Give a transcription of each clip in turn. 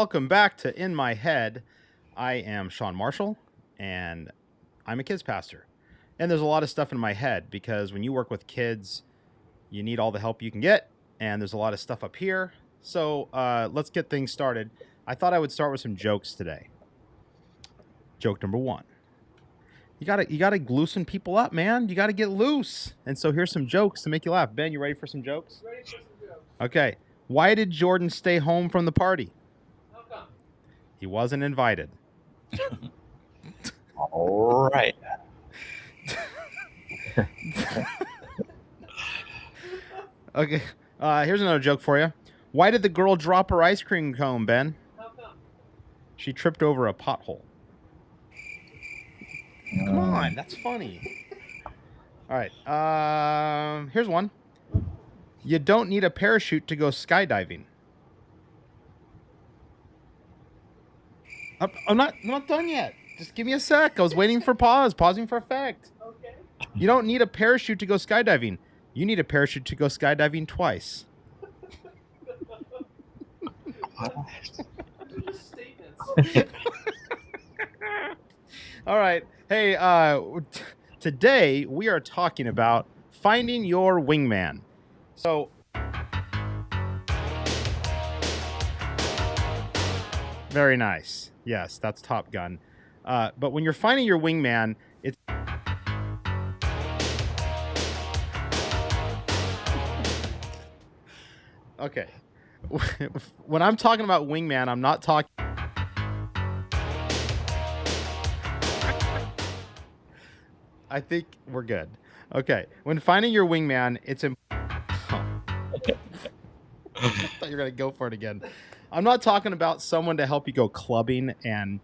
welcome back to In My Head. I am Sean Marshall, and I'm a kids pastor. And there's a lot of stuff in my head because when you work with kids, you need all the help you can get, and there's a lot of stuff up here. So let's get things started. I thought I would start with some jokes today. Joke number one. You gotta loosen people up, man. You gotta get loose. And so here's some jokes to make you laugh. Ben, you ready for some jokes? Ready for some jokes. Okay. Why did Jordan stay home from the party? How come? He wasn't invited. All right. Okay. Here's another joke for you. Why did the girl drop her ice cream cone, Ben? How come? She tripped over a pothole. Come on, that's funny. All right. Here's one. You don't need a parachute to go skydiving. I'm not done yet. Just give me a sec. I was waiting for pausing for effect. Okay. You don't need a parachute to go skydiving. You need a parachute to go skydiving twice. They're just statements. All right. Hey, today we are talking about finding your wingman. So, very nice. Yes, that's Top Gun. But when you're finding your wingman, it's okay. When I'm talking about wingman, I'm not talking. I think we're good. Okay. When finding your wingman, it's I thought you were going to go for it again. I'm not talking about someone to help you go clubbing and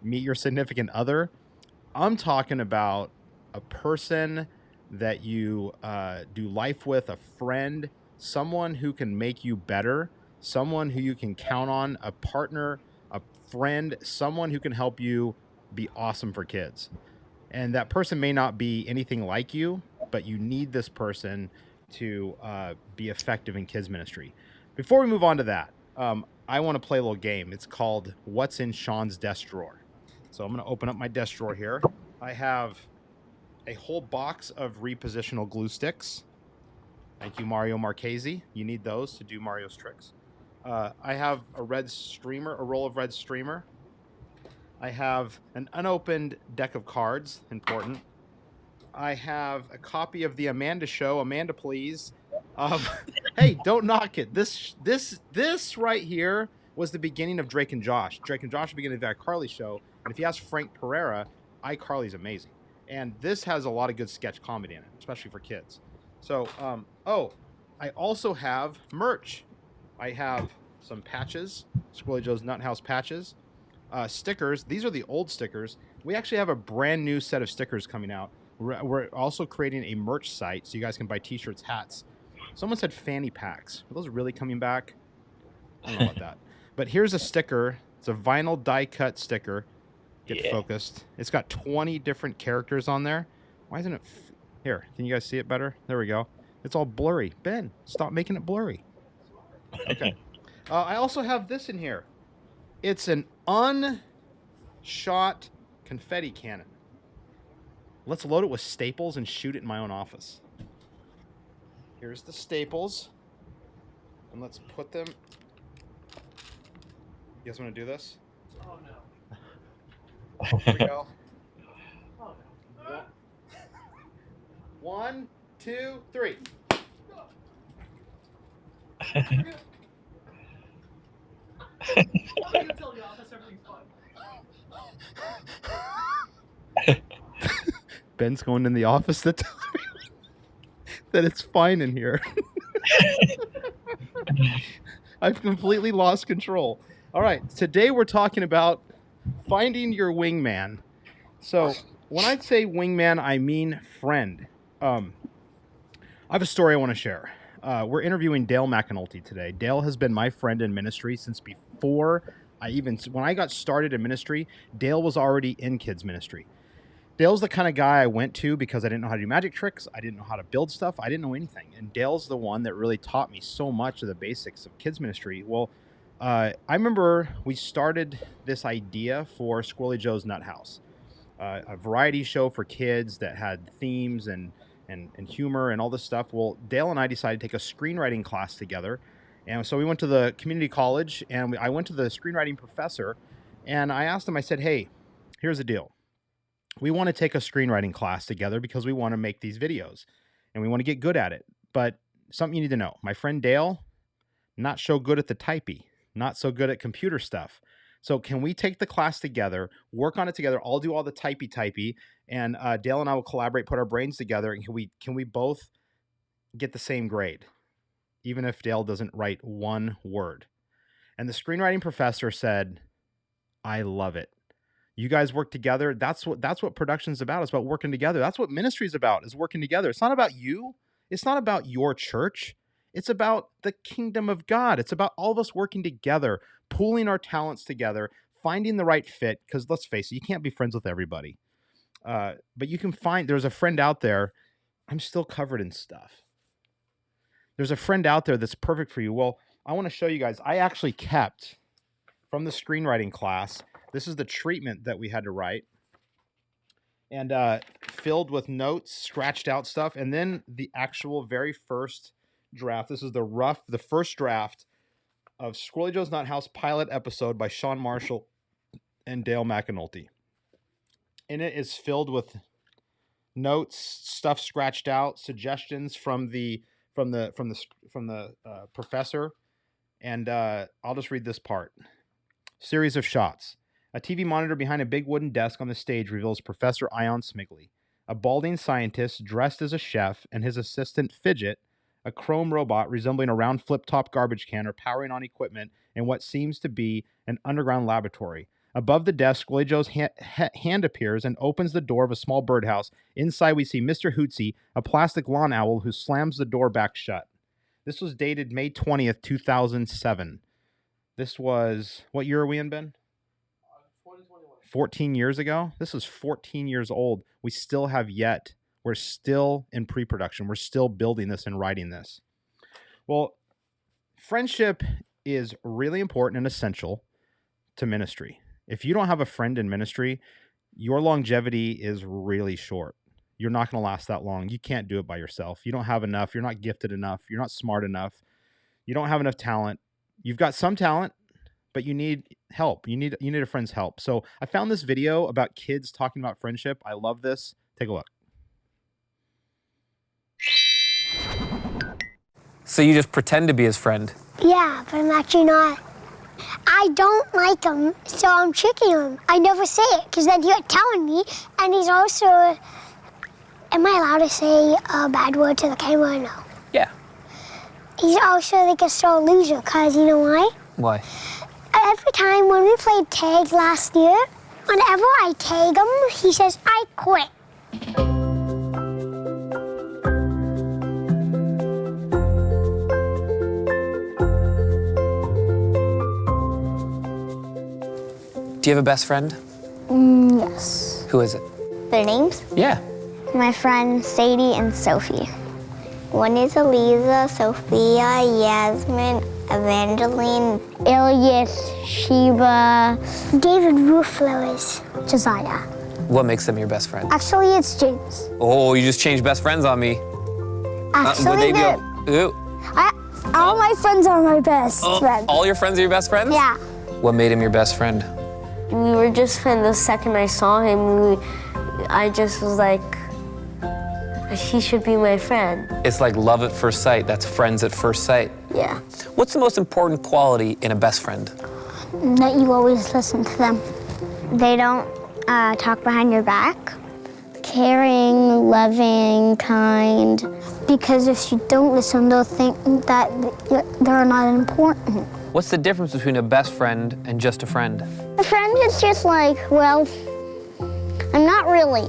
meet your significant other. I'm talking about a person that you do life with, a friend, someone who can make you better, someone who you can count on, a partner, a friend, someone who can help you be awesome for kids. And that person may not be anything like you, but you need this person to be effective in kids ministry. Before we move on to that, I want to play a little game. It's called What's in Sean's Desk Drawer. So I'm going to open up my desk drawer here. I have a whole box of repositional glue sticks. Thank you, Mario Marchese. You need those to do Mario's tricks. I have a roll of red streamer. I have an unopened deck of cards, important. I have a copy of The Amanda Show, Amanda Please. Hey, don't knock it. This right here was the beginning of Drake and Josh. Drake and Josh are beginning of the iCarly show. And if you ask Frank Pereira, iCarly's amazing. And this has a lot of good sketch comedy in it, especially for kids. So, I also have merch. I have some patches, Squirrely Joe's Nut House patches. Stickers. These are the old stickers. We actually have a brand new set of stickers coming out. We're also creating a merch site so you guys can buy t-shirts, hats. Someone said fanny packs. Are those really coming back? I don't know about that. But here's a sticker. It's a vinyl die-cut sticker. Get focused. It's got 20 different characters on there. Why isn't it... Here, can you guys see it better? There we go. It's all blurry. Ben, stop making it blurry. Okay. I also have this in here. It's an unshot confetti cannon. Let's load it with staples and shoot it in my own office. Here's the staples. And let's put them... You guys want to do this? Oh no. Here we go. Oh no. 1, 2, 3. I'm gonna tell the office everything's fine. Ben's going in the office to tell me that it's fine in here. I've completely lost control. All right, today we're talking about finding your wingman. So when I say wingman, I mean friend. I have a story I want to share. We're interviewing Dale McAnulty today. Dale has been my friend in ministry since before when I got started in ministry, Dale was already in kids ministry. Dale's the kind of guy I went to because I didn't know how to do magic tricks. I didn't know how to build stuff. I didn't know anything. And Dale's the one that really taught me so much of the basics of kids ministry. Well, I remember we started this idea for Squirrely Joe's Nut House, a variety show for kids that had themes and humor and all this stuff. Well, Dale and I decided to take a screenwriting class together. And so we went to the community college, and I went to the screenwriting professor, and I asked him, I said, hey, here's the deal. We want to take a screenwriting class together because we want to make these videos and we want to get good at it. But something you need to know, my friend Dale, not so good at the typey, not so good at computer stuff. So can we take the class together, work on it together? I'll do all the typey, and Dale and I will collaborate, put our brains together, and can we both get the same grade, even if Dale doesn't write one word? And the screenwriting professor said, I love it. You guys work together. That's what production's about. It's about working together. That's what ministry is about, is working together. It's not about you. It's not about your church. It's about the kingdom of God. It's about all of us working together, pooling our talents together, finding the right fit. Because let's face it, you can't be friends with everybody. But you can find, there's a friend out there. I'm still covered in stuff. There's a friend out there that's perfect for you. Well, I want to show you guys. I actually kept from the screenwriting class. This is the treatment that we had to write, and filled with notes, scratched out stuff, and then the actual very first draft. This is the first draft of Squirrely Joe's Nut House pilot episode by Sean Marshall and Dale McAnulty. And it is filled with notes, stuff scratched out, suggestions from the professor, and I'll just read this part. Series of shots. A TV monitor behind a big wooden desk on the stage reveals Professor Ion Smigley, a balding scientist dressed as a chef, and his assistant Fidget, a chrome robot resembling a round flip-top garbage can, are powering on equipment in what seems to be an underground laboratory. Above the desk, Squirrely Joe's hand appears and opens the door of a small birdhouse. Inside, we see Mr. Hootsy, a plastic lawn owl who slams the door back shut. This was dated May 20th, 2007. This was, what year are we in, Ben? 14 years ago. This is 14 years old. We're still in pre-production. We're still building this and writing this. Well, friendship is really important and essential to ministry. If you don't have a friend in ministry, your longevity is really short. You're not going to last that long. You can't do it by yourself. You don't have enough. You're not gifted enough. You're not smart enough. You don't have enough talent. You've got some talent, but you need help. You need a friend's help. So I found this video about kids talking about friendship. I love this. Take a look. So you just pretend to be his friend? Yeah, but I'm actually not. I don't like him, so I'm tricking him. I never say it, because then he's telling me, and he's also... Am I allowed to say a bad word to the camera or no? Yeah. He's also like a sore loser, because you know why? Why? Every time when we played tag last year, whenever I tag him, he says, I quit. Do you have a best friend? Yes. Who is it? Their names? Yeah. My friends Sadie and Sophie. One is Eliza, Sophia, Yasmin, Evangeline, Elias, Sheba, David Ruffalo is Josiah. What makes them your best friend? Actually, it's James. Oh, you just changed best friends on me. Actually, all my friends are my best friends. All your friends are your best friends? Yeah. What made him your best friend? We were just friends. The second I saw him, I just was like, he should be my friend. It's like love at first sight. That's friends at first sight. Yeah. What's the most important quality in a best friend? That you always listen to them. They don't talk behind your back. Caring, loving, kind. Because if you don't listen, they'll think that they're not important. What's the difference between a best friend and just a friend? A friend is just like, well, I'm not really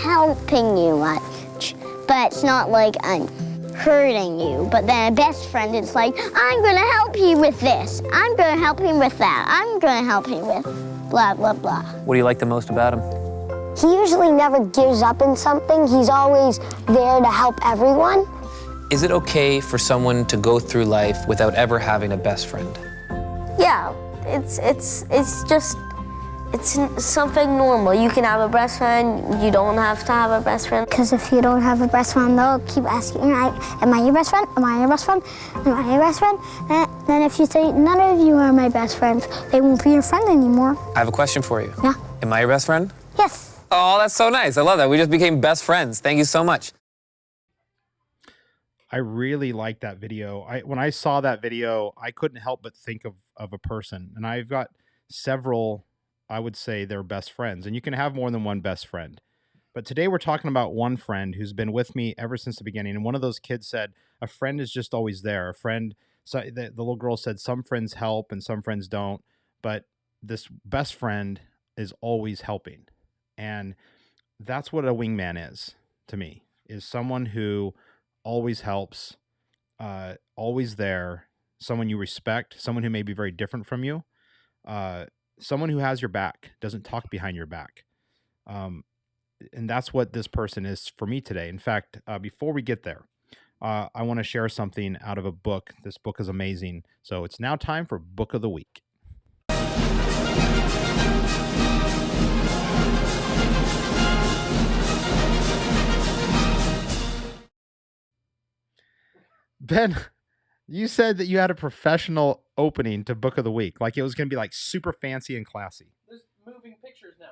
helping you much, but it's not like I'm hurting you. But then a best friend is like, I'm gonna help you with this. I'm gonna help you with that. I'm gonna help you with blah, blah, blah. What do you like the most about him? He usually never gives up in something. He's always there to help everyone. Is it okay for someone to go through life without ever having a best friend? Yeah, it's something normal. You can have a best friend. You don't have to have a best friend. Because if you don't have a best friend, they'll keep asking, like, am I your best friend? Am I your best friend? Am I your best friend? And then if you say, none of you are my best friends, they won't be your friend anymore. I have a question for you. Yeah. Am I your best friend? Yes. Oh, that's so nice. I love that. We just became best friends. Thank you so much. I really like that video. When I saw that video, I couldn't help but think of a person. And I've got several, I would say, they're best friends. And you can have more than one best friend. But today we're talking about one friend who's been with me ever since the beginning. And one of those kids said, a friend is just always there. A friend, so the little girl said, some friends help and some friends don't. But this best friend is always helping. And that's what a wingman is to me, is someone who always helps, always there, someone you respect, someone who may be very different from you, someone who has your back, doesn't talk behind your back. And that's what this person is for me today. In fact, before we get there, I want to share something out of a book. This book is amazing. So it's now time for Book of the Week. Ben, you said that you had a professional opening to Book of the Week. Like it was going to be like super fancy and classy. There's moving pictures now.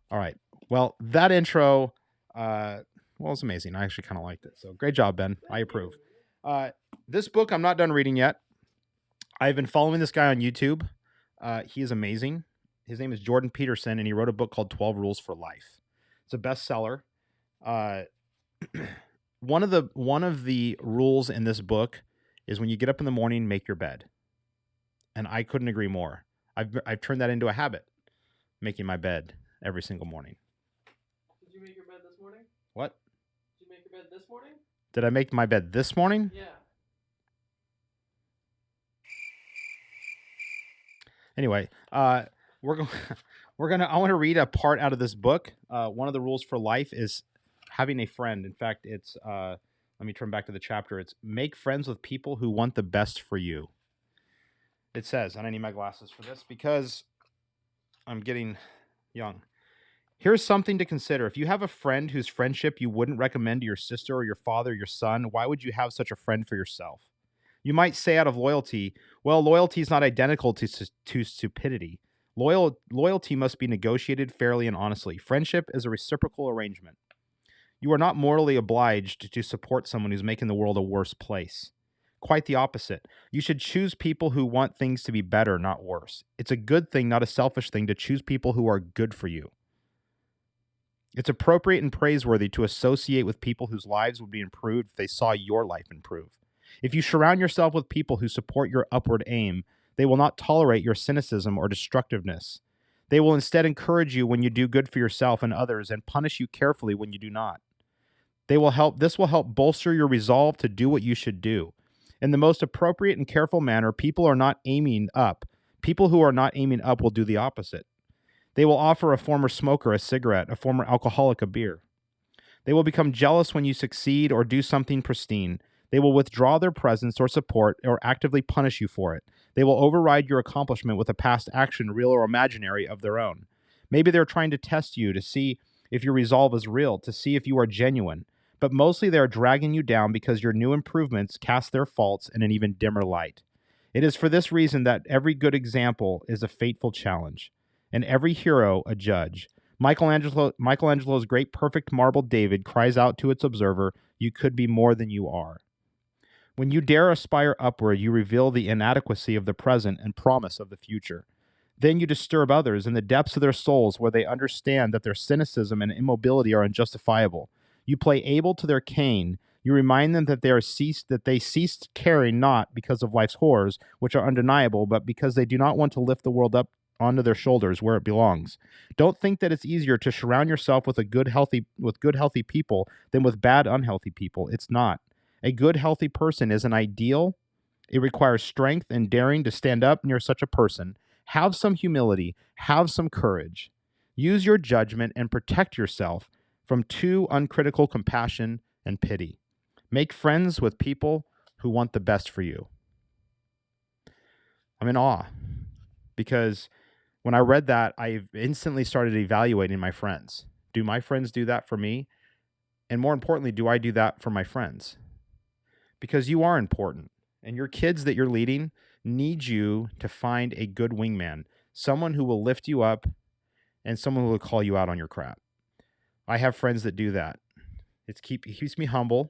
All right. Well, that intro, it was amazing. I actually kind of liked it. So great job, Ben. I approve. This book, I'm not done reading yet. I've been following this guy on YouTube. He is amazing. His name is Jordan Peterson, and he wrote a book called 12 Rules for Life. It's a bestseller. One of the rules in this book is when you get up in the morning, make your bed. And I couldn't agree more. I've turned that into a habit, making my bed every single morning. Did you make your bed this morning? What? Did you make your bed this morning? Did I make my bed this morning? Yeah. Anyway, I want to read a part out of this book. One of the rules for life is having a friend. In fact, it's let me turn back to the chapter. It's make friends with people who want the best for you. It says, and I need my glasses for this because I'm getting young. Here's something to consider. If you have a friend whose friendship you wouldn't recommend to your sister or your father or your son, why would you have such a friend for yourself? You might say out of loyalty, well, loyalty is not identical to stupidity. Loyalty must be negotiated fairly and honestly. Friendship is a reciprocal arrangement. You are not morally obliged to support someone who's making the world a worse place. Quite the opposite. You should choose people who want things to be better, not worse. It's a good thing, not a selfish thing, to choose people who are good for you. It's appropriate and praiseworthy to associate with people whose lives would be improved if they saw your life improve. If you surround yourself with people who support your upward aim, they will not tolerate your cynicism or destructiveness. They will instead encourage you when you do good for yourself and others and punish you carefully when you do not. This will help bolster your resolve to do what you should do. In the most appropriate and careful manner, people who are not aiming up will do the opposite. They will offer a former smoker a cigarette, a former alcoholic a beer. They will become jealous when you succeed or do something pristine. They will withdraw their presence or support or actively punish you for it. They will override your accomplishment with a past action, real or imaginary, of their own. Maybe they're trying to test you to see if your resolve is real, to see if you are genuine. But mostly they are dragging you down because your new improvements cast their faults in an even dimmer light. It is for this reason that every good example is a fateful challenge, and every hero a judge. Michelangelo's great perfect marble David cries out to its observer, "You could be more than you are." When you dare aspire upward, you reveal the inadequacy of the present and promise of the future. Then you disturb others in the depths of their souls where they understand that their cynicism and immobility are unjustifiable. You play Abel to their Cain. You remind them that they ceased caring not because of life's horrors, which are undeniable, but because they do not want to lift the world up onto their shoulders where it belongs. Don't think that it's easier to surround yourself with good healthy people than with bad unhealthy people. It's not. A good healthy person is an ideal. It requires strength and daring to stand up near such a person. Have some humility, have some courage. Use your judgment and protect yourself from too uncritical compassion and pity. Make friends with people who want the best for you. I'm in awe because when I read that, I instantly started evaluating my friends. Do my friends do that for me? And more importantly, do I do that for my friends? Because you are important, and your kids that you're leading need you to find a good wingman, someone who will lift you up and someone who will call you out on your crap. I have friends that do that. It keeps me humble.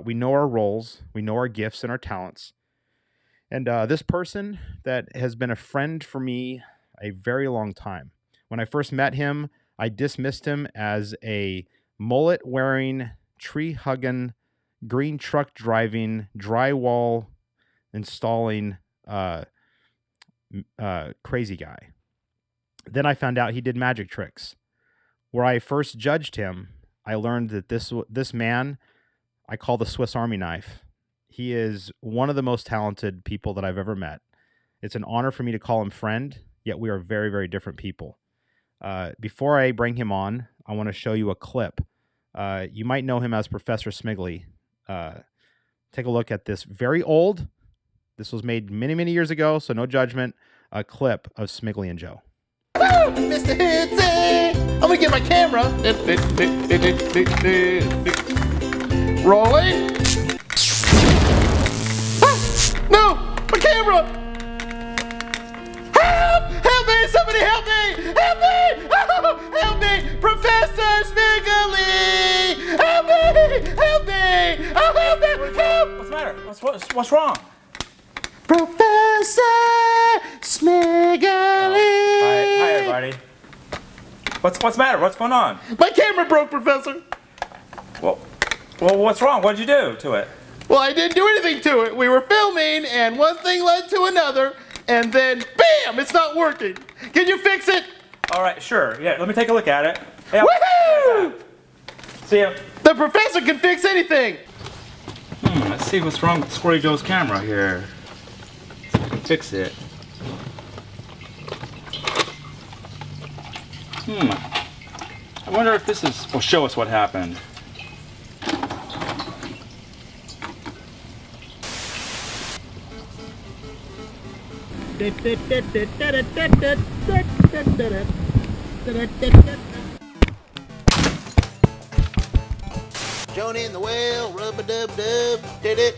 We know our roles, we know our gifts and our talents. And this person that has been a friend for me a very long time. When I first met him, I dismissed him as a mullet wearing, tree hugging, green truck driving, drywall installing crazy guy. Then I found out he did magic tricks. Where I first judged him, I learned that this man I call the Swiss Army knife. He is one of the most talented people that I've ever met. It's an honor for me to call him friend, yet we are very, very different people. Before I bring him on, I want to show you a clip. You might know him as Professor Smigley. Take a look at this very old, this was made many, many years ago, so no judgment, a clip of Smigley and Joe. Mr. Hitsy, I'm gonna get my camera. Rolling. No, my camera. Help me, somebody help me. Help me, help me, Professor Smigley. Help me, help me, help me, help. What's the matter? What's wrong? Professor Smigley. Hi, everybody. What's the matter? What's going on? My camera broke, Professor. Well, what's wrong? What'd you do to it? Well, I didn't do anything to it. We were filming, and one thing led to another, and then, bam, it's not working. Can you fix it? All right, sure. Yeah, let me take a look at it. Hey, Woohoo! see ya. The professor can fix anything. Let's see what's wrong with Squirty Joe's camera here. See if I can fix it. I wonder if this is... will show us what happened. Joni and the whale, rub-a-dub-dub, did-it.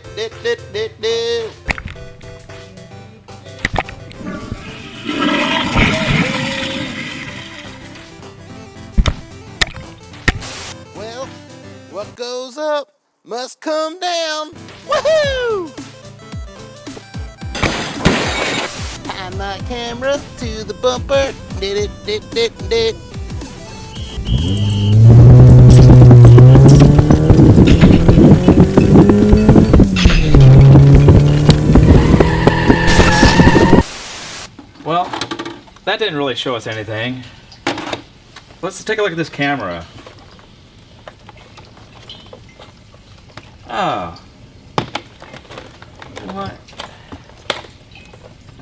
Well, what goes up must come down. Woohoo! Tie my camera to the bumper, did. Well, that didn't really show us anything. Let's take a look at this camera. Oh. What?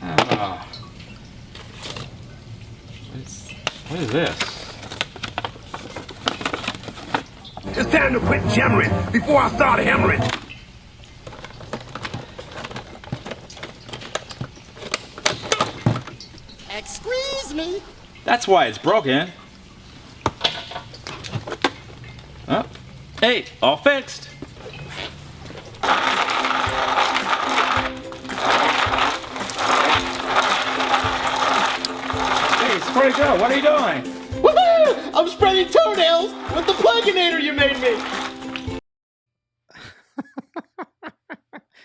Oh. What is this? It's time to quit jammering before I start hammering. Excuse me. That's why it's broken. Oh. Hey, all fixed. Hey, Squirty Joe, what are you doing? Woohoo! I'm spreading toenails with the pluginator you made me.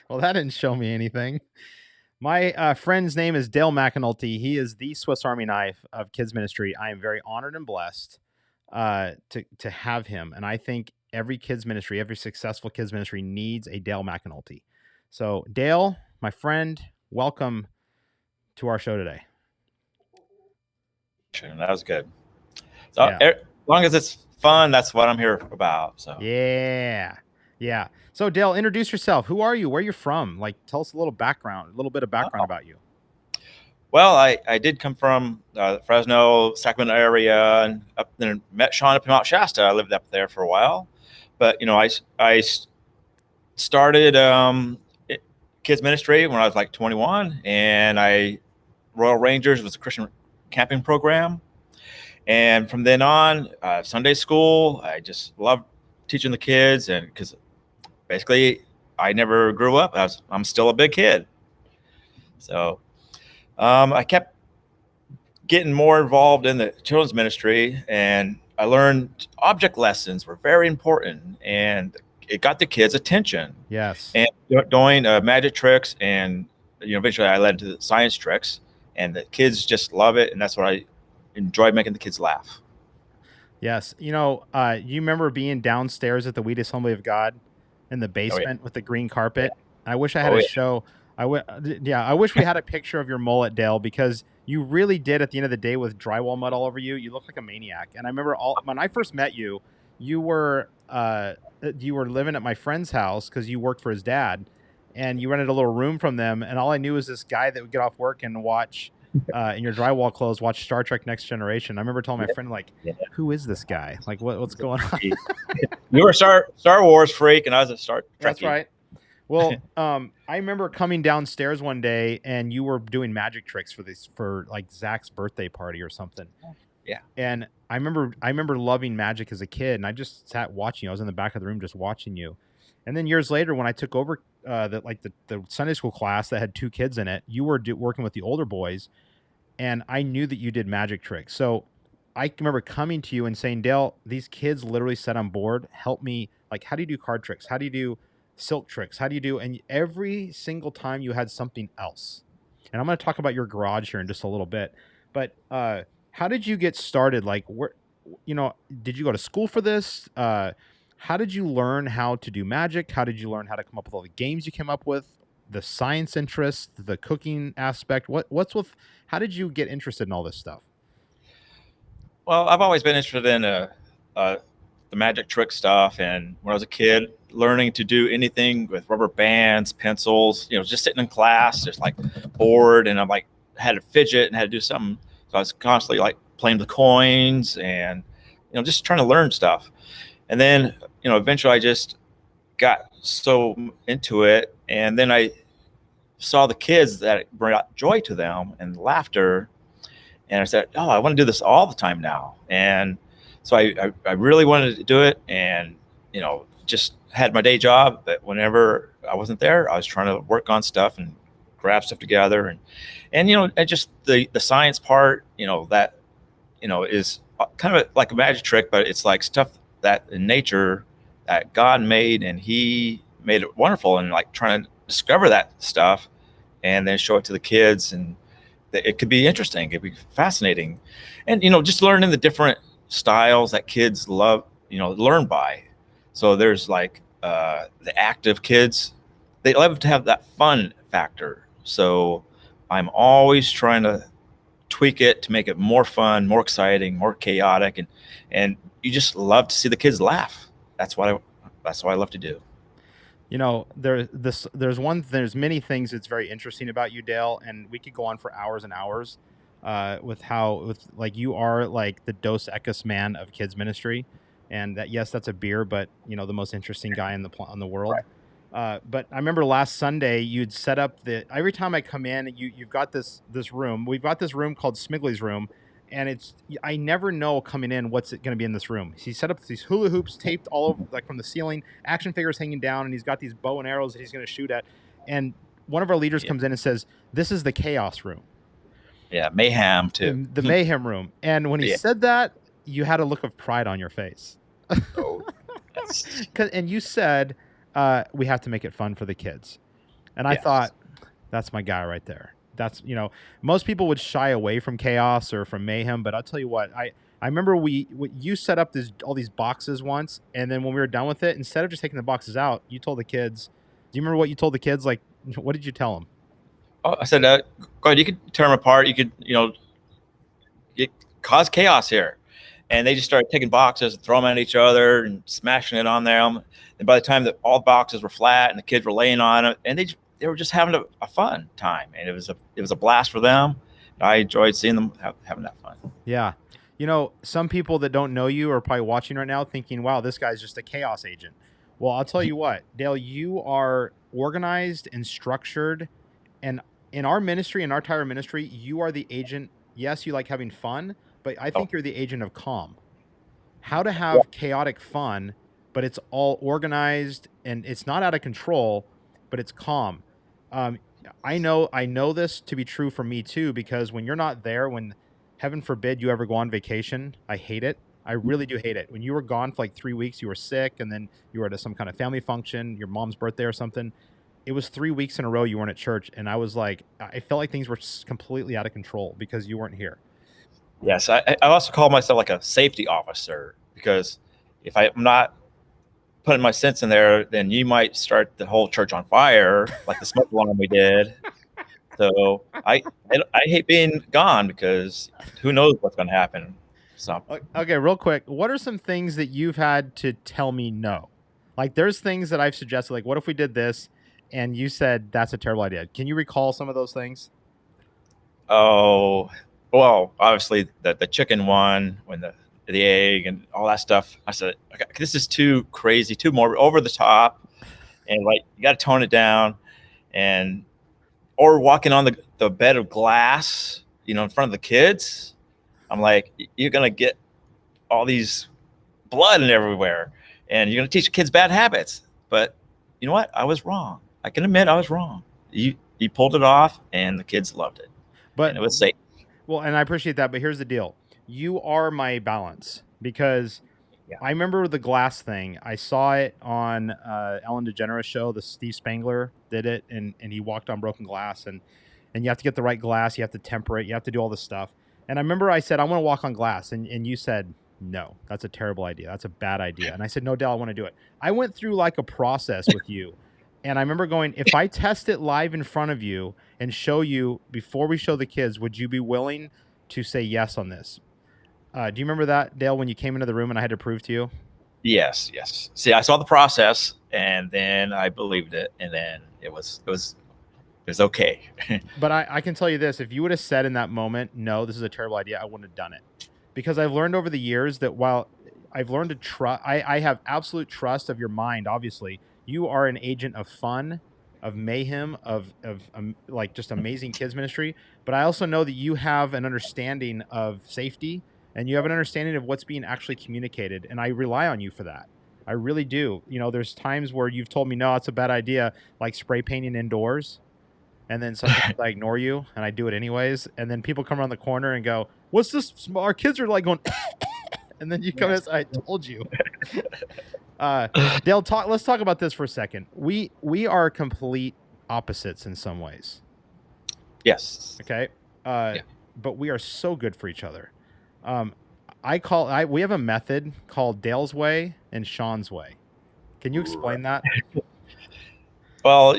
Well, that didn't show me anything. My friend's name is Dale McAnulty. He is the Swiss Army knife of kids ministry. I am very honored and blessed to have him. And I think every kids ministry, every successful kids ministry needs a Dale McAnulty. So Dale, my friend, welcome to our show today. Sure, that was good. So Yeah. as long as it's fun, that's what I'm here about. So Yeah. So Dale, introduce yourself. Who are you? Where are you from? Like, tell us a little bit of background about you. well, I did come from Fresno, Sacramento area, and up then met Sean up in Mount Shasta. I lived up there for a while, but I started kids ministry when I was like 21, and Royal Rangers was a Christian camping program. And from then on, Sunday school, I just loved teaching the kids, and because basically I never grew up. I'm still a big kid. So I kept getting more involved in the children's ministry, and I learned object lessons were very important, and it got the kids' attention. Yes. And doing magic tricks, and eventually I led to the science tricks, and the kids just love it, and that's what I enjoy, making the kids laugh. Yes. You remember being downstairs at the Wheat Assembly of God in the basement with the green carpet? I wish I had a show. I wish we had a picture of your mullet, Dale, because you really did at the end of the day with drywall mud all over you. You look like a maniac. And I remember when I first met you, you were living at my friend's house because you worked for his dad, and you rented a little room from them. And all I knew was this guy that would get off work and watch in your drywall clothes, watch Star Trek Next Generation. I remember telling my friend, like, who is this guy? Like, what's going on? You were a Star Wars freak, and I was a Star Trek. That's right. Well, I remember coming downstairs one day, and you were doing magic tricks for like Zach's birthday party or something. Yeah. And I remember loving magic as a kid, and I just sat watching you. I was in the back of the room just watching you. And then years later, when I took over the Sunday school class that had 2 kids in it, you were working with the older boys, and I knew that you did magic tricks. So I remember coming to you and saying, Dale, these kids literally said I'm bored. Help me. Like, how do you do card tricks? How do you do silk tricks? How do you do? And every single time you had something else. And I'm going to talk about your garage here in just a little bit. But how did you get started? Like, where, did you go to school for this? How did you learn how to do magic? How did you learn how to come up with all the games you came up with? The science interest, the cooking aspect. How did you get interested in all this stuff? Well, I've always been interested in the magic trick stuff, and when I was a kid, learning to do anything with rubber bands, pencils, just sitting in class, just like bored, and I'm like had to fidget and had to do something. So I was constantly like playing with coins and just trying to learn stuff. And then eventually I just got so into it, and then I saw the kids that it brought joy to them and laughter, and I said, oh, I want to do this all the time now. And so I really wanted to do it, and just had my day job, but whenever I wasn't there, I was trying to work on stuff and grab stuff together, and just the science part, that is kind of like a magic trick, but it's like stuff that in nature that God made, and He made it wonderful, and like trying to discover that stuff and then show it to the kids, and it could be interesting, it could be fascinating, and just learning the different styles that kids love, learn by. So there's like the active kids, they love to have that fun factor. So I'm always trying to tweak it to make it more fun, more exciting, more chaotic, and you just love to see the kids laugh. That's what I love to do. There's many things that's very interesting about you, Dale, and we could go on for hours and hours with you are like the Dos Equis man of kids ministry, and that, yes, that's a beer, but the most interesting guy in the world. Right. But I remember last Sunday you'd set up every time I come in, you've got this room. We've got this room called Smigley's room, and I never know coming in what's going to be in this room. He set up these hula hoops taped all over, like from the ceiling, action figures hanging down, and he's got these bow and arrows that he's going to shoot at. And one of our leaders comes in and says, "This is the chaos room." Yeah, mayhem too. The mayhem room. And when he said that, you had a look of pride on your face. Oh, and you said, we have to make it fun for the kids. And I thought, that's my guy right there. That's, most people would shy away from chaos or from mayhem, but I'll tell you what, I remember you set up all these boxes once, and then when we were done with it, instead of just taking the boxes out, you told the kids, do you remember what you told the kids? Like, what did you tell them? Oh, I said, go ahead, you could tear them apart. You could, cause chaos here. And they just started taking boxes and throwing them at each other and smashing it on them. And by the time that all boxes were flat and the kids were laying on it, and they were just having a fun time, and it was a blast for them. I enjoyed seeing them having that fun. Yeah, some people that don't know you are probably watching right now, thinking, "Wow, this guy's just a chaos agent." Well, I'll tell you what, Dale, you are organized and structured. And in our ministry, in our Tyra ministry, you are the agent. Yes, you like having fun, but I think you're the agent of calm. How to have chaotic fun, but it's all organized and it's not out of control, but it's calm. Um, I know this to be true for me too, because when you're not there, when heaven forbid you ever go on vacation, I hate it. I really do hate it. When you were gone for like 3 weeks, you were sick, and then you were at some kind of family function, your mom's birthday or something. It was 3 weeks in a row you weren't at church, and I was like, I felt like things were completely out of control because you weren't here. Yes, I also call myself like a safety officer, because if I'm not putting my sense in there, then you might start the whole church on fire, like the smoke alarm we did. So I hate being gone, because who knows what's going to happen. So Okay, real quick, what are some things that you've had to tell me no? Like, there's things that I've suggested, like, what if we did this, and you said that's a terrible idea. Can you recall some of those things? Oh, well, obviously the chicken one, when the egg and all that stuff. I said, okay, this is too crazy, too more over the top, and like you got to tone it down. And or walking on the bed of glass, in front of the kids. I'm like, you're gonna get all these blood and everywhere, and you're gonna teach kids bad habits. But you know what? I was wrong. I can admit I was wrong. You pulled it off, and the kids loved it. But and it was safe. Well, and I appreciate that, but here's the deal. You are my balance, because I remember the glass thing. I saw it on Ellen DeGeneres show. The Steve Spangler did it, and he walked on broken glass, and you have to get the right glass. You have to temper it. You have to do all this stuff. And I remember I said, I want to walk on glass, and you said, no, that's a terrible idea. That's a bad idea. And I said, no, Dale, I want to do it. I went through like a process with you. And I remember going, if I test it live in front of you and show you before we show the kids, would you be willing to say yes on this? Do you remember that, Dale, when you came into the room and I had to prove to you? Yes. See, I saw the process, and then I believed it, and then it was okay. But I can tell you this: if you would have said in that moment, no, this is a terrible idea, I wouldn't have done it. Because I've learned over the years that while I've learned to trust, I have absolute trust of your mind. Obviously, you are an agent of fun, of mayhem, of like just amazing kids ministry. But I also know that you have an understanding of safety, and you have an understanding of what's being actually communicated. And I rely on you for that. I really do. There's times where you've told me, no, it's a bad idea, like spray painting indoors. And then sometimes I ignore you and I do it anyways. And then people come around the corner and go, what's this? Our kids are like going, and then you come and say, I told you. Dale, let's talk about this for a second. We are complete opposites in some ways. Yes. Okay. But we are so good for each other. We have a method called Dale's way and Sean's way. Can you explain that? Well,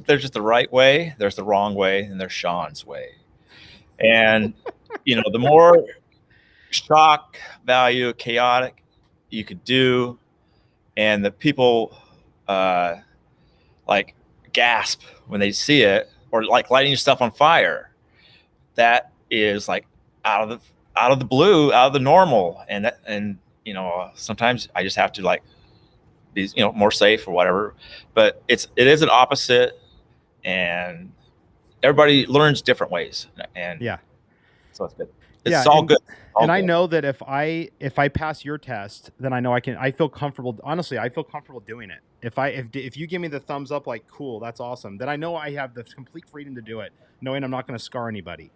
there's just the right way, there's the wrong way, and there's Sean's way. And, the more shock value, chaotic you could do, and the people like gasp when they see it, or like lighting yourself on fire, that is like out of the blue, out of the normal. And sometimes I just have to like be more safe or whatever, but it is an opposite, and everybody learns different ways, and so it's good. It's all good. And I know that if I pass your test, then I know I feel comfortable. Honestly, I feel comfortable doing it. If you give me the thumbs up, like, cool, that's awesome, then I know I have the complete freedom to do it, knowing I'm not going to scar anybody.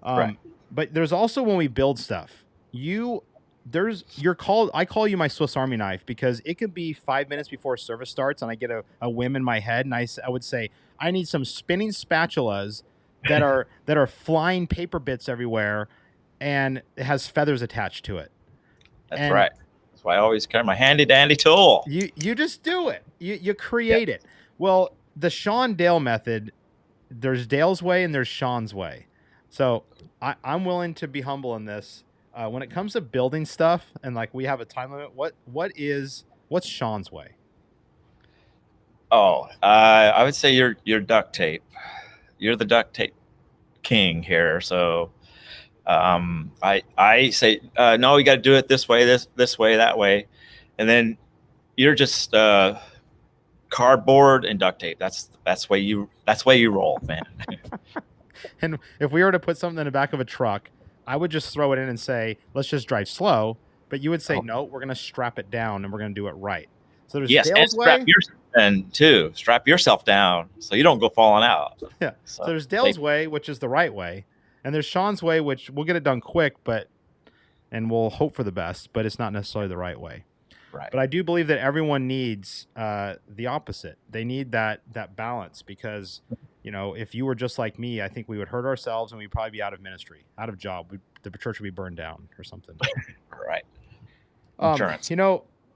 Right. But there's also when we build stuff, I call you my Swiss Army knife, because it could be 5 minutes before service starts and I get a whim in my head, and I would say, I need some spinning spatulas that are flying paper bits everywhere, and it has feathers attached to it. That's right. That's why I always carry my handy dandy tool. You just do it. You create it. Well, the Sean Dale method, there's Dale's way and there's Sean's way. So I'm willing to be humble in this. When it comes to building stuff, and like we have a time limit, what's Sean's way? Oh, I would say you're duct tape. You're the duct tape king here. So I say, no, you got to do it this way, this way, that way. And then you're just cardboard and duct tape. That's way you roll, man. And if we were to put something in the back of a truck, I would just throw it in and say, let's just drive slow. But you would say, no, we're going to strap it down and we're going to do it right. So there's Dale's way. Strap yourself down so you don't go falling out. Yeah. So there's Dale's way, which is the right way. And there's Sean's way, which we'll get it done quick, and we'll hope for the best, but it's not necessarily the right way. Right. But I do believe that everyone needs the opposite. They need that balance because, if you were just like me, I think we would hurt ourselves and we'd probably be out of ministry, out of job. The church would be burned down or something. Right. Insurance.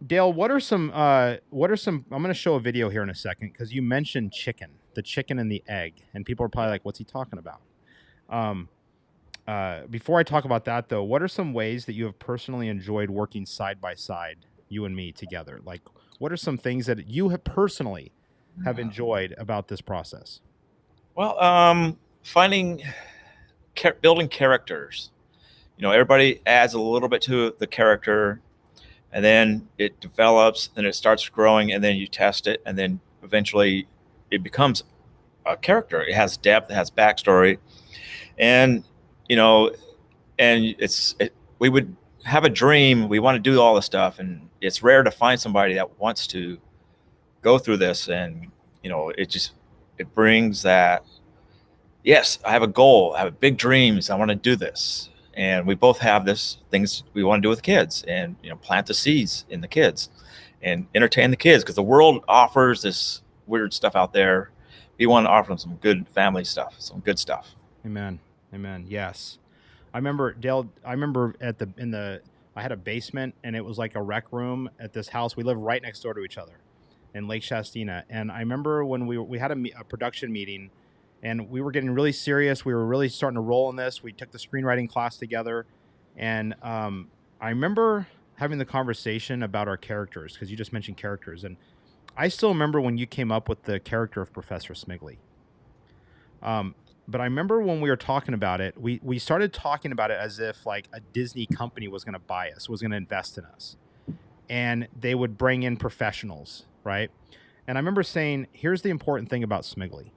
Dale, what are some, I'm going to show a video here in a second because you mentioned the chicken and the egg, and people are probably like, what's he talking about? Before I talk about that though, what are some ways that you have personally enjoyed working side by side, you and me together? Like, what are some things that you have personally enjoyed about this process? Well, building characters. Everybody adds a little bit to the character, and then it develops, and it starts growing, and then you test it, and then eventually it becomes a character. It has depth, it has backstory, and we would have a dream. We want to do all this stuff, and it's rare to find somebody that wants to go through this, and it brings that. Yes, I have a goal. I have big dreams. I want to do this. And we both have things we want to do with kids, and plant the seeds in the kids and entertain the kids, because the world offers this weird stuff out there. We want to offer them some good family stuff, some good stuff. Amen. Yes. I remember, Dale, I had a basement, and it was like a rec room at this house. We lived right next door to each other in Lake Shastina. And I remember when we had a production meeting, and we were getting really serious. We were really starting to roll in this. We took the screenwriting class together. And I remember having the conversation about our characters, because you just mentioned characters. And I still remember when you came up with the character of Professor Smigley. But I remember when we were talking about it, we started talking about it as if like a Disney company was going to buy us, was going to invest in us. And they would bring in professionals, right? And I remember saying, here's the important thing about Smigley.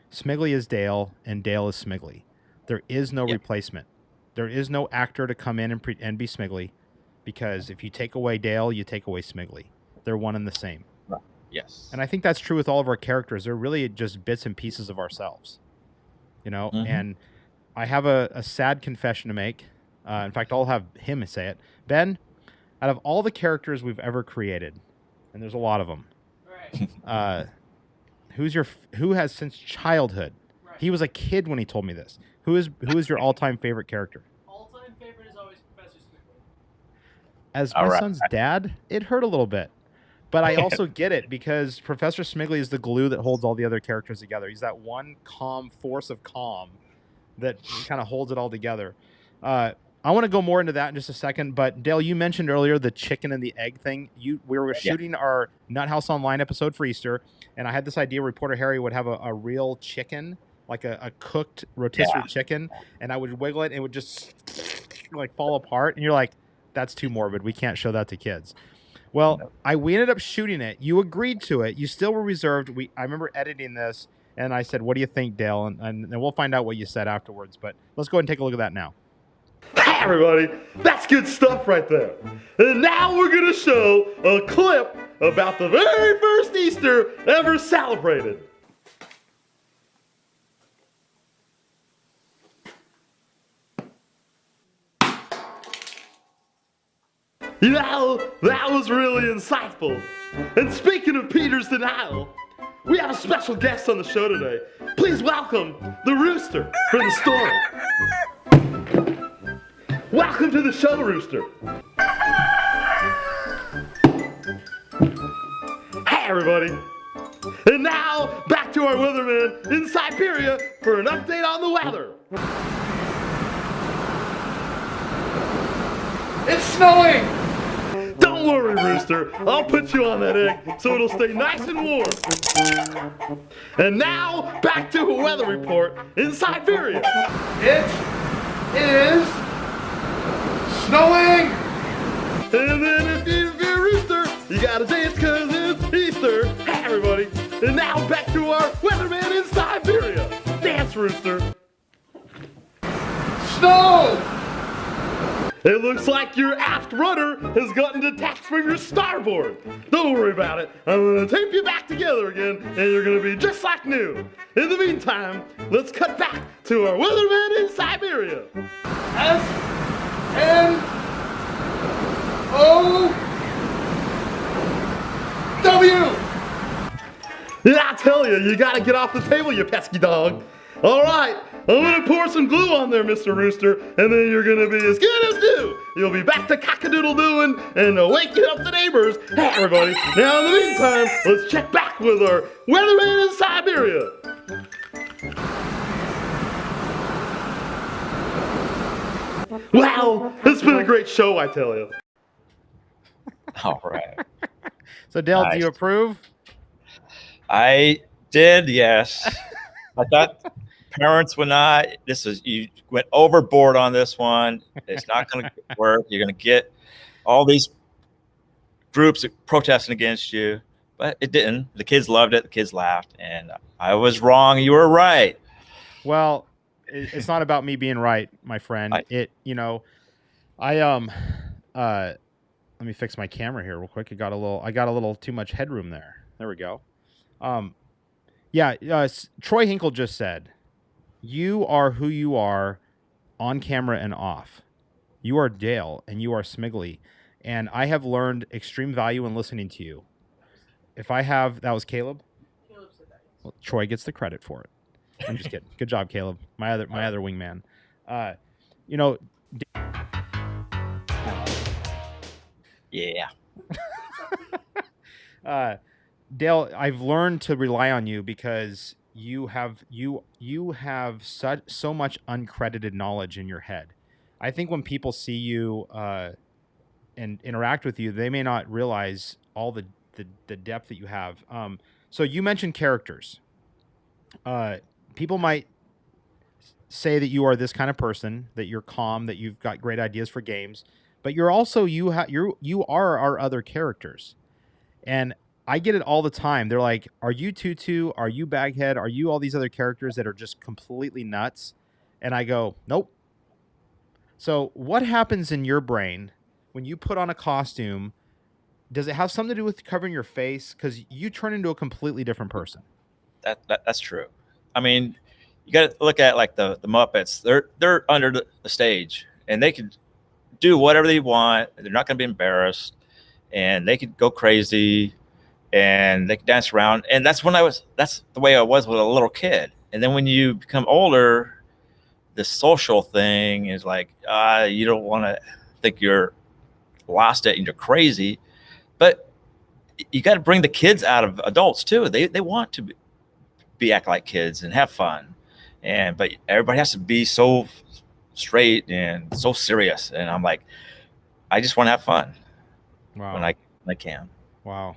Smigley is Dale, and Dale is Smigley. There is no replacement. There is no actor to come in and be Smigley, because if you take away Dale, you take away Smigley. They're one and the same. Right. Yes. And I think that's true with all of our characters. They're really just bits and pieces of ourselves, And I have a sad confession to make. In fact, I'll have him say it. Ben, out of all the characters we've ever created, and there's a lot of them, Right. who has since childhood? Right. He was a kid when he told me this. Who is your all-time favorite character? All-time favorite is always Professor Smigley. As my son's dad, it hurt a little bit. But I also get it, because Professor Smigley is the glue that holds all the other characters together. He's that one calm force of calm that kind of holds it all together. I want to go more into that in just a second, but Dale, you mentioned earlier the chicken and the egg thing. We were shooting our Nut House Online episode for Easter, and I had this idea Reporter Harry would have a real chicken, like a cooked rotisserie chicken, and I would wiggle it and it would just like fall apart. And you're like, that's too morbid. We can't show that to kids. Well, we ended up shooting it. You agreed to it. You still were reserved. I remember editing this, and I said, what do you think, Dale? And we'll find out what you said afterwards, but let's go ahead and take a look at that now. Hey everybody, that's good stuff right there. And now we're gonna show a clip about the very first Easter ever celebrated. That was really insightful. And speaking of Peter's denial, we have a special guest on the show today. Please welcome the rooster for the story. Welcome to the show, Rooster. Hey, everybody. And now, back to our weatherman in Siberia for an update on the weather. It's snowing! Don't worry, Rooster. I'll put you on that egg so it'll stay nice and warm. And now, back to a weather report in Siberia. It is snowing! And then if you're a rooster, you gotta dance 'cause it's Easter. Hey, everybody. And now back to our weatherman in Siberia. Dance, Rooster. Snow! It looks like your aft rudder has gotten detached from your starboard. Don't worry about it. I'm gonna tape you back together again, and you're gonna be just like new. In the meantime, let's cut back to our weatherman in Siberia. S-N-O-W. Yeah, I tell you, you gotta get off the table, you pesky dog. All right, I'm gonna pour some glue on there, Mr. Rooster, and then you're gonna be as good as new. You'll be back to cock-a-doodle-dooing and waking up the neighbors. Hey, everybody. Now, in the meantime, let's check back with our weatherman in Siberia. Wow, it's been a great show, I tell you. All right. So, Dale, do Nice. you approve? I did, yes. I thought parents would not. You went overboard on this one. It's not going to work. You're going to get all these groups protesting against you, but it didn't. The kids loved it. The kids laughed, and I was wrong. You were right. Well, it's not about me being right, my friend. Right. Let me fix my camera here real quick. I got a little too much headroom there. There we go. Troy Hinkle just said, you are who you are on camera and off. You are Dale and you are Smiggly. And I have learned extreme value in listening to you. That was Caleb? Caleb said that. Well, Troy gets the credit for it. I'm just kidding. Good job, Caleb. My other wingman. Yeah. Dale, I've learned to rely on you because you have so much uncredited knowledge in your head. I think when people see you and interact with you, they may not realize all the depth that you have. So you mentioned characters. People might say that you are this kind of person, that you're calm, that you've got great ideas for games, but you're also you are our other characters. And I get it all the time. They're like, are you Tutu? Are you Baghead? Are you all these other characters that are just completely nuts? And I go, nope. So what happens in your brain when you put on a costume? Does it have something to do with covering your face? Because you turn into a completely different person. That's true. I mean, you got to look at like the Muppets. They're under the stage, and they can do whatever they want. They're not going to be embarrassed, and they could go crazy, and they could dance around. And that's the way I was with a little kid. And then when you become older, the social thing is like, you don't want to think you're lost it and you're crazy, but you got to bring the kids out of adults too. They want to be act like kids and have fun, but everybody has to be so straight and so serious. And I'm like, I just want to have fun. Wow. When I can. Wow.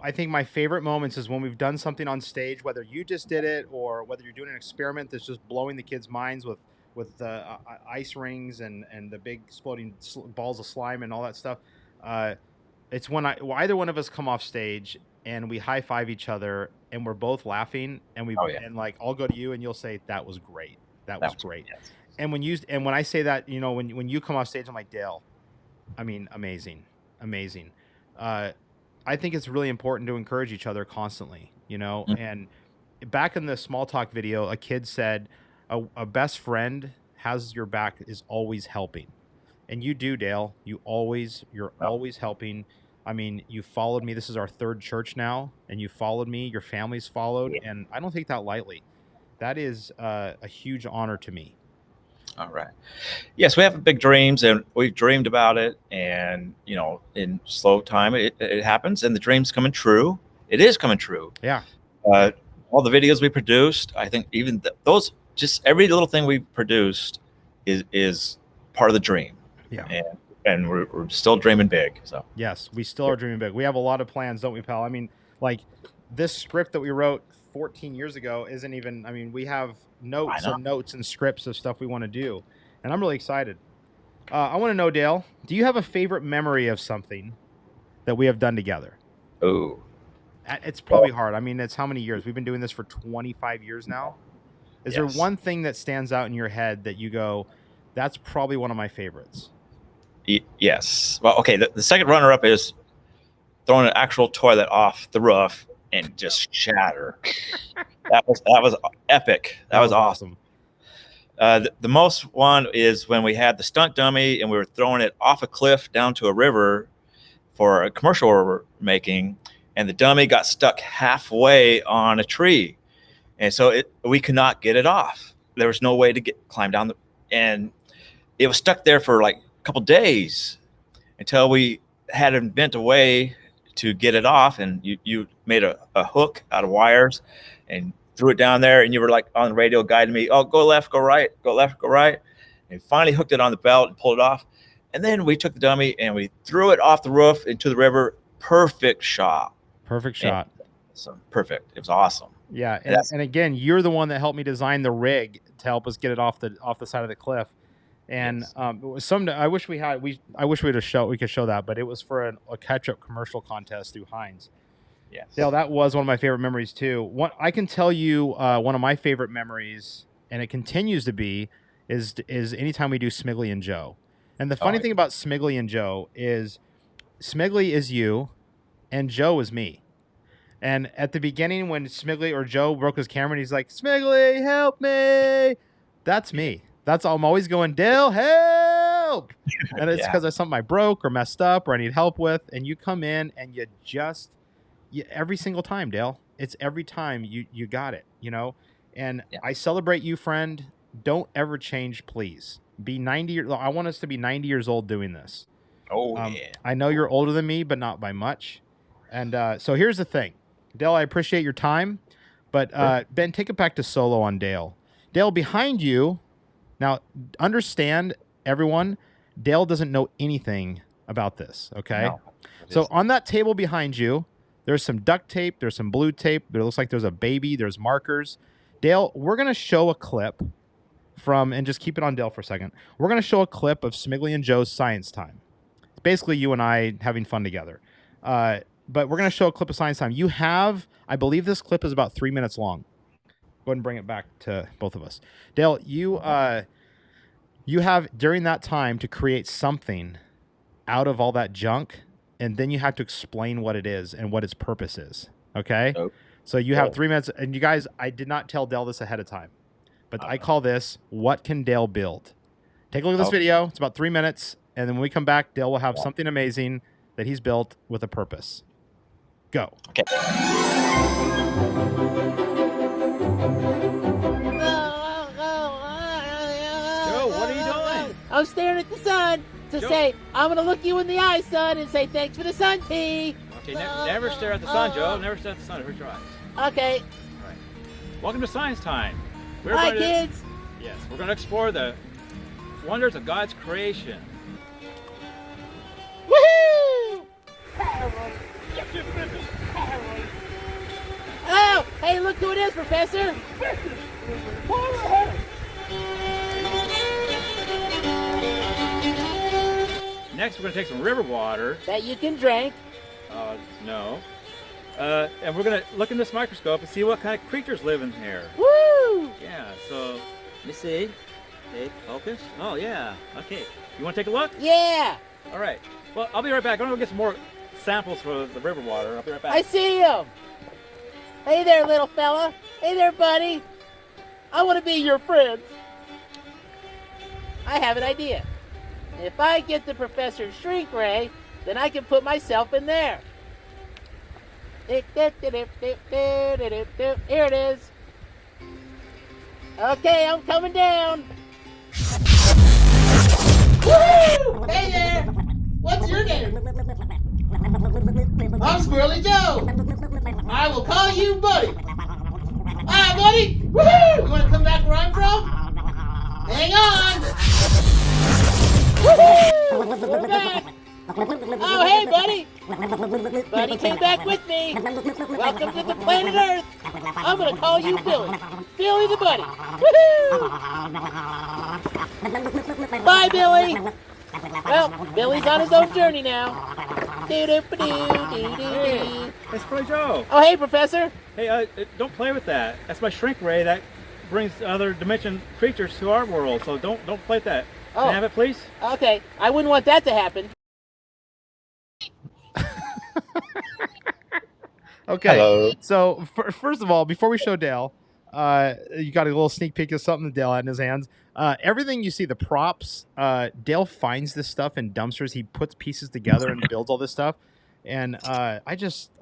I think my favorite moments is when we've done something on stage, whether you just did it or whether you're doing an experiment that's just blowing the kids' minds with ice rings and the big exploding balls of slime and all that stuff. It's when either one of us come off stage and we high five each other and we're both laughing and and like I'll go to you and you'll say that was great. That was great. Yes. And when I say that, when you come off stage, I'm like, Dale, I mean, amazing. I think it's really important to encourage each other constantly, Mm-hmm. And back in the small talk video, a kid said a best friend has your back, is always helping. And you do, Dale. You're always helping. I mean, you followed me. This is our third church now, and you followed me. Your family's followed, and I don't take that lightly. That is a huge honor to me. All right. Yes, we have big dreams, and we've dreamed about it. And in slow time, it happens, and the dream's coming true. It is coming true. Yeah. All the videos we produced, I think even those, just every little thing we produced is part of the dream. Yeah. And we're still dreaming big. So yes, we still are dreaming big. We have a lot of plans, don't we, pal? I mean, like this script that we wrote 14 years ago isn't even. I mean, we have notes and scripts of stuff we want to do, and I'm really excited. I want to know, Dale, do you have a favorite memory of something that we have done together? Oh, It's probably hard. I mean, it's how many years? We've been doing this for 25 years now. Is there Yes. one thing that stands out in your head that you go, that's probably one of my favorites? Yes. Well, okay. The second runner-up is throwing an actual toilet off the roof and just shatter. that was epic. That was awesome. The most one is when we had the stunt dummy and we were throwing it off a cliff down to a river for a commercial we were making, and the dummy got stuck halfway on a tree, and so we could not get it off. There was no way to climb down and it was stuck there for like a couple days until we had to invent a way to get it off. And you made a hook out of wires and threw it down there, and you were like on the radio guiding me, oh, go left, go right, go left, go right. And finally hooked it on the belt and pulled it off. And then we took the dummy and we threw it off the roof into the river. Perfect shot. Perfect shot. So perfect. It was awesome. Yeah, and again, you're the one that helped me design the rig to help us get it off the side of the cliff. And Yes. it was I wish we could show that, but it was for a catch-up commercial contest through Heinz. Yes. Dale, that was one of my favorite memories too. I can tell you one of my favorite memories, and it continues to be, is anytime we do Smiggly and Joe. And the funny thing about Smiggly and Joe is Smiggly is you and Joe is me. And at the beginning when Smiggly or Joe broke his camera and he's like, Smiggly, help me. That's me. I'm always going, Dale, help. And it's because there's something I broke or messed up or I need help with. And you come in and every single time, Dale, it's every time you got it, you know? And I celebrate you, friend. Don't ever change, please. Be 90. I want us to be 90 years old doing this. Oh, yeah. I know you're older than me, but not by much. And so here's the thing. Dale, I appreciate your time. But Ben, take it back to solo on Dale. Dale, behind you, now understand, everyone, Dale doesn't know anything about this, okay? No, so on that table behind you, there's some duct tape, there's some blue tape, there looks like there's a baby, there's markers. Dale, we're going to show a clip and just keep it on Dale for a second. We're going to show a clip of Smiggly and Joe's science time. It's basically you and I having fun together. But we're going to show a clip of science time. You have, I believe this clip is about 3 minutes long. Go ahead and bring it back to both of us. Dale, you have during that time to create something out of all that junk, and then you have to explain what it is and what its purpose is. Okay? Nope. So you have 3 minutes, and you guys, I did not tell Dale this ahead of time, but I call this, What Can Dale Build? Take a look at this video. It's about 3 minutes, and then when we come back, Dale will have something amazing that he's built with a purpose. Go. Okay. Joe, what are you doing? I'm staring at the sun to say, I'm going to look you in the eye, son, and say, thanks for the sun tea. Okay, never stare at the sun, Joe. Never stare at the sun. Hurt your eyes. Okay. All right. Welcome to Science Time. Hi, kids. Yes, we're going to explore the wonders of God's creation. Woohoo! Oh, hey, look who it is, Professor. Next, we're going to take some river water. That you can drink. No. And we're going to look in this microscope and see what kind of creatures live in here. Woo! Yeah, so let me see. Okay, focus. Oh, yeah. Okay. You want to take a look? Yeah. All right. Well, I'll be right back. I'm going to go get some more samples for the river water. I'll be right back. I see you. Hey there, little fella. Hey there, buddy. I want to be your friend. I have an idea. If I get the professor's shrink ray, then I can put myself in there. Here it is. Okay, I'm coming down. Woo! Hey there. What's your name? I'm Squirrely Joe. I will call you Buddy. Hi, Buddy. Woohoo! You want to come back where I'm from? Hang on. Woohoo! We're back. Oh, hey, Buddy. Buddy came back with me. Welcome to the planet Earth. I'm going to call you Billy. Billy the Buddy. Woohoo! Bye, Billy. Well, Billy's on his own journey now. Hey, it's Squirrely Joe. Oh, hey, Professor. Hey, don't play with that. That's my shrink ray that brings other dimension creatures to our world. So don't play with that. Oh. Can I have it, please? Okay, I wouldn't want that to happen. Okay. Hello. So first of all, before we show Dale, you got a little sneak peek of something that Dale had in his hands. Everything you see, the props, Dale finds this stuff in dumpsters. He puts pieces together and builds all this stuff. And I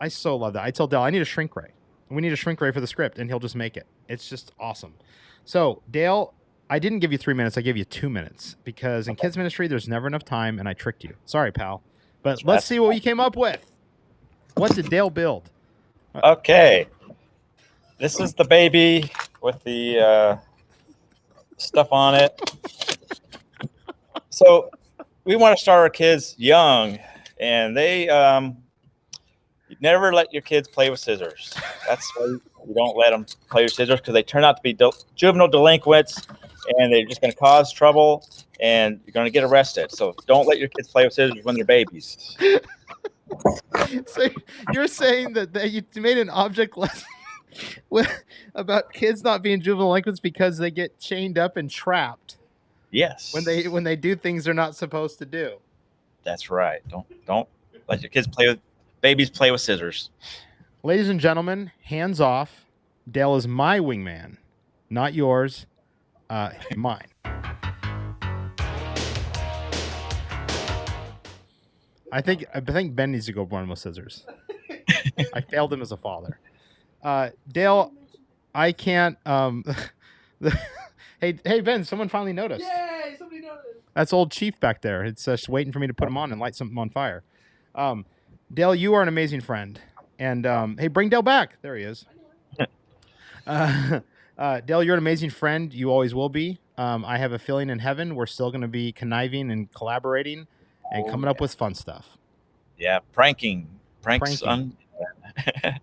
so love that. I tell Dale, I need a shrink ray. We need a shrink ray for the script, and he'll just make it. It's just awesome. So Dale, I didn't give you 3 minutes. I gave you 2 minutes because in kids ministry, there's never enough time, and I tricked you. Sorry, pal. But let's see what you came up with. What did Dale build? Okay. This is the baby with the stuff on it. So we want to start our kids young, and they you never let your kids play with scissors. That's why you don't let them play with scissors, because they turn out to be juvenile delinquents, and they're just going to cause trouble, and you're going to get arrested. So don't let your kids play with scissors when they're babies. So you're saying that you made an object lesson about kids not being juvenile delinquents because they get chained up and trapped. Yes. When they do things they're not supposed to do. That's right. Don't let your kids babies play with scissors. Ladies and gentlemen, hands off. Dale is my wingman, not yours. Mine. I think Ben needs to go born with scissors. I failed him as a father. Dale, I can't. Hey Ben, someone finally noticed. Yay! Somebody noticed. That's old Chief back there. It's just waiting for me to put him on and light something on fire. Dale, you are an amazing friend. And hey, bring Dale back. There he is. Dale, you're an amazing friend. You always will be. I have a feeling in heaven we're still going to be conniving and collaborating and coming up with fun stuff. Yeah, pranking. Pranks.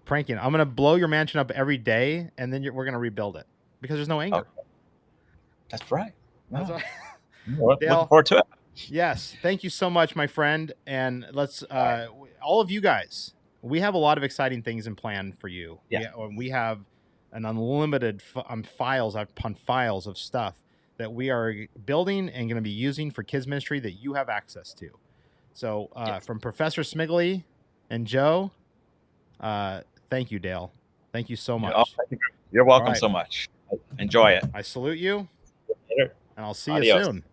Pranking. I'm going to blow your mansion up every day, and then we're going to rebuild it because there's no anger. Okay. That's right. That's right. Looking forward to it. Yes. Thank you so much, my friend. And let's, all of you guys, we have a lot of exciting things in plan for you. Yeah. We have an unlimited files upon files of stuff that we are building and going to be using for kids ministry that you have access to. So from Professor Smigley and Joe, thank you, Dale. Thank you so much. You're welcome so much. Enjoy it. I salute you. Later. And I'll see you soon.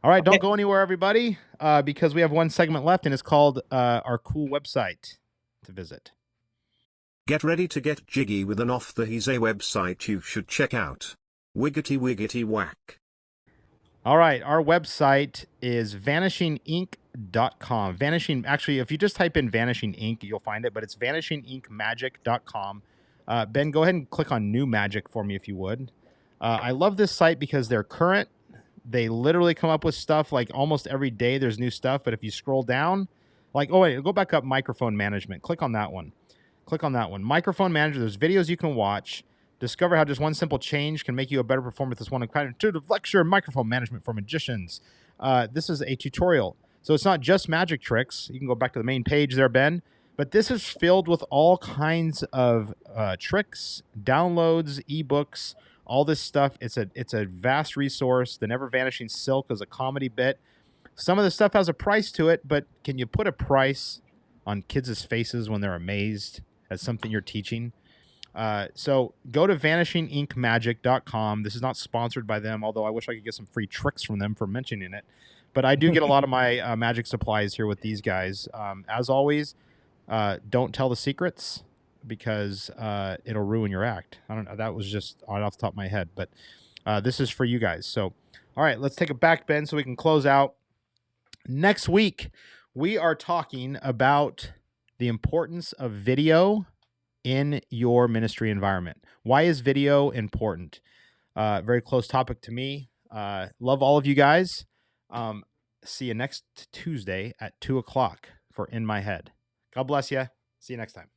All right, don't go anywhere, everybody, because we have one segment left, and it's called our cool website to visit. Get ready to get jiggy with an off the He's a website you should check out. Wiggity wiggity whack. All right, our website is vanishinginc.com. Actually, if you just type in Vanishing Ink, you'll find it, but it's vanishingincmagic.com. Ben, go ahead and click on New Magic for me if you would. I love this site because they're current. They literally come up with stuff like almost every day there's new stuff, but if you scroll down, go back up, microphone management. Click on that one. Microphone manager, there's videos you can watch. Discover how just one simple change can make you a better performer with this one intuitive lecture, microphone management for magicians. This is a tutorial. So it's not just magic tricks. You can go back to the main page there, Ben. But this is filled with all kinds of tricks, downloads, ebooks, all this stuff. It's a vast resource. The Never Vanishing Silk is a comedy bit. Some of the stuff has a price to it, but can you put a price on kids' faces when they're amazed at something you're teaching? So go to vanishingincmagic.com. This is not sponsored by them, although I wish I could get some free tricks from them for mentioning it. But I do get a lot of my magic supplies here with these guys. As always, don't tell the secrets because it'll ruin your act. I don't know. That was just right off the top of my head, but this is for you guys. So, all right, let's take it back, Ben, so we can close out. Next week, we are talking about the importance of video in your ministry environment. Why is video important? Very close topic to me. Love all of you guys. See you next Tuesday at 2:00 for In My Head. God bless you. See you next time.